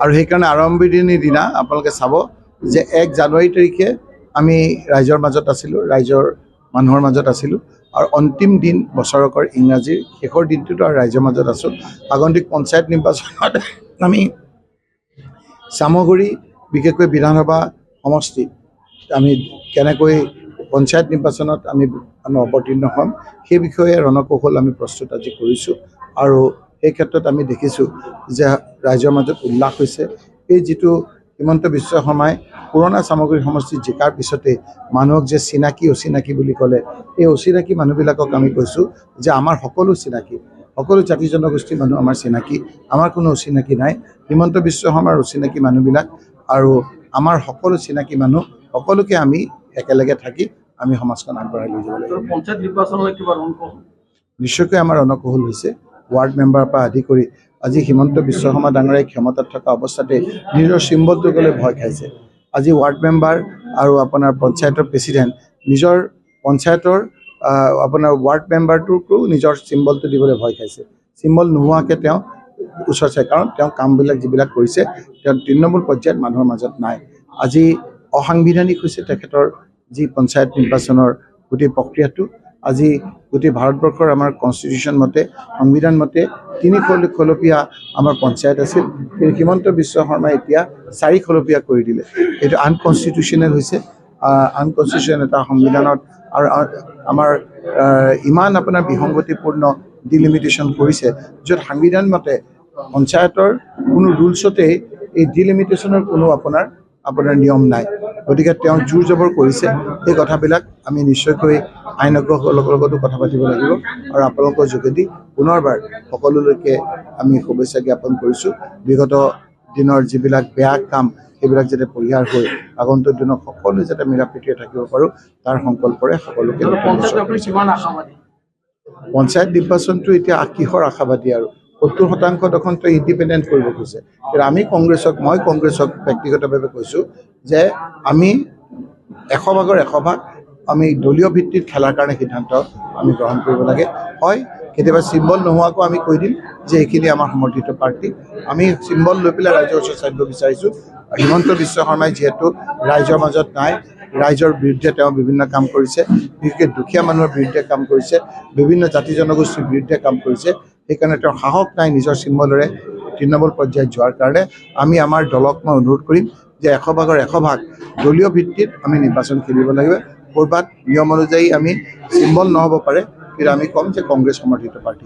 আৰু সেইকাৰণে আৰম্ভণিৰ দিনা আপোনালোকে চাব যে 1 জানুৱাৰী তাৰিখে আমি ৰাইজৰ মাজত আছিলোঁ, ৰাইজৰ মানুহৰ মাজত আছিলোঁ আৰু অন্তিম দিন বছৰকৰ ইংৰাজীৰ শেষৰ দিনটোতো আৰু ৰাইজৰ মাজত আছোঁ। আগন্তুক পঞ্চায়ত নিৰ্বাচনত আমি চামগুৰি বিশেষকৈ বিধানসভা সমষ্টি আমি কেনেকৈ পঞ্চায়ত নিৰ্বাচনত আমি অৱতীৰ্ণ হ'ম সেই বিষয়ে ৰণকৌশল আমি প্ৰস্তুত আজি কৰিছোঁ আৰু এই ক্ষেত্ৰত আমি দেখিছোঁ যে ৰাইজৰ মাজত উল্লাস হৈছে। এই যিটো হিমন্ত বিশ্ব শৰ্মাই পুৰণা চামগুৰি সমষ্টিত জিকাৰ পিছতে মানুহক যে চিনাকি অচিনাকি বুলি ক'লে, এই অচিনাকি মানুহবিলাকক আমি কৈছোঁ যে আমাৰ সকলো চিনাকি, সকলো জাতি জনগোষ্ঠীৰ মানুহ আমাৰ চিনাকি, আমাৰ কোনো অচিনাকি নাই। হিমন্ত বিশ্ব শৰ্মাৰ অচিনাকি মানুহবিলাক আৰু আমাৰ সকলো চিনাকি মানুহ সকলোকে আমি একেলগে থাকি আমি সমাজখন আগবঢ়াই লৈ যাব লাগিব। পঞ্চায়ত নিৰ্বাচনলৈ কিবা নিশ্চয়কৈ আমাৰ ৰণকৌশল হৈছে। ৱাৰ্ড মেম্বাৰৰ পৰা আদি কৰি আজি হিমন্ত বিশ্ব শৰ্মা ডাঙৰীয়াই ক্ষমতাত থকা অৱস্থাতে নিজৰ চিম্বলটোক লৈ ভয় খাইছে। আজি ৱাৰ্ড মেম্বাৰ আৰু আপোনাৰ পঞ্চায়তৰ প্ৰেচিডেণ্ট নিজৰ পঞ্চায়তৰ আপোনাৰ ৱাৰ্ড মেম্বাৰটোকো নিজৰ চিম্বলটো দিবলৈ ভয় খাইছে। চিম্বল নোহোৱাকৈ তেওঁ ওচৰ চাই, কাৰণ তেওঁ কামবিলাক যিবিলাক কৰিছে তেওঁ তৃণমূল পৰ্যায়ত মানুহৰ মাজত নাই। আজি অসাংবিধানিক হৈছে তেখেতৰ যি পঞ্চায়ত নিৰ্বাচনৰ গোটেই প্ৰক্ৰিয়াটো। আজি গোটেই ভাৰতবৰ্ষৰ আমাৰ কনষ্টিটিউশ্যন মতে, সংবিধান মতে 3 খলপীয়া আমাৰ পঞ্চায়ত আছিল, কিন্তু হিমন্ত বিশ্ব শৰ্মাই এতিয়া 4 খলপীয়া কৰি দিলে। এইটো আনকনষ্টিটিউশ্যনেল হৈছে, আনকনষ্টিটিউশ্যনেল এটা সংবিধানত আৰু আমাৰ ইমান আপোনাৰ বিসংগতিপূৰ্ণ ডিলিমিটেশ্যন কৰিছে, য'ত সংবিধান মতে পঞ্চায়তৰ কোনো ৰুলছতেই এই ডিলিমিটেশ্যনৰ কোনো আপোনাৰ নিয়ম নাই। গতিকে তেওঁ জোৰ জবৰ কৰিছে। এই কথাবিলাক আমি নিশ্চয়কৈ আইনজ্ঞসকলৰ লগতো কথা পাতিব লাগিব আৰু আপোনালোকৰ যোগেদি পুনৰবাৰ সকলোলৈকে আমি শুভেচ্ছা জ্ঞাপন কৰিছোঁ। বিগত দিনৰ যিবিলাক বেয়া কাম সেইবিলাক যাতে পৰিহাৰ হৈ আগন্তুক দিনত সকলোৱে যাতে মিলা প্ৰীতিৰে থাকিব পাৰোঁ তাৰ সংকল্পৰে সকলোকে পঞ্চায়ত নিৰ্বাচনটো এতিয়া কিহৰ আশাবাদী আৰু 70% দেখোন তেওঁ ইণ্ডিপেণ্ডেণ্ট কৰিব খোজে। কিন্তু মই কংগ্ৰেছক ব্যক্তিগতভাৱে কৈছোঁ যে আমি 100% আমি দলীয় ভিত্তিত খেলাৰ কাৰণে সিদ্ধান্ত আমি গ্ৰহণ কৰিব লাগে। হয়, কেতিয়াবা চিম্বল নোহোৱাকৈ আমি কৈ দিম যে এইখিনি আমাৰ সমৰ্থিত পাৰ্টি, আমি চিম্বল লৈ পেলাই ৰাইজৰ ওচৰত চাব বিচাৰিছোঁ। হিমন্ত বিশ্ব শৰ্মাই যিহেতু ৰাইজৰ মাজত নাই, ৰাইজৰ বিৰুদ্ধে তেওঁ বিভিন্ন কাম কৰিছে, বিশেষকৈ দুখীয়া মানুহৰ বিৰুদ্ধে কাম কৰিছে, বিভিন্ন জাতি জনগোষ্ঠীৰ বিৰুদ্ধে কাম কৰিছে। সেইকাৰণে তেওঁৰ সাহস নাই নিজৰ চিম্বলেৰে তৃণমূল পৰ্যায়ত যোৱাৰ কাৰণে। আমি আমাৰ দলক মই অনুৰোধ কৰিম যে 100% দলীয় ভিত্তিত আমি নিৰ্বাচন খেলিব লাগিব। ক'ৰবাত নিয়ম অনুযায়ী আমি চিম্বল নহ'ব পাৰে, কিন্তু আমি ক'ম যে কংগ্ৰেছ সমৰ্থিত পাৰ্টি।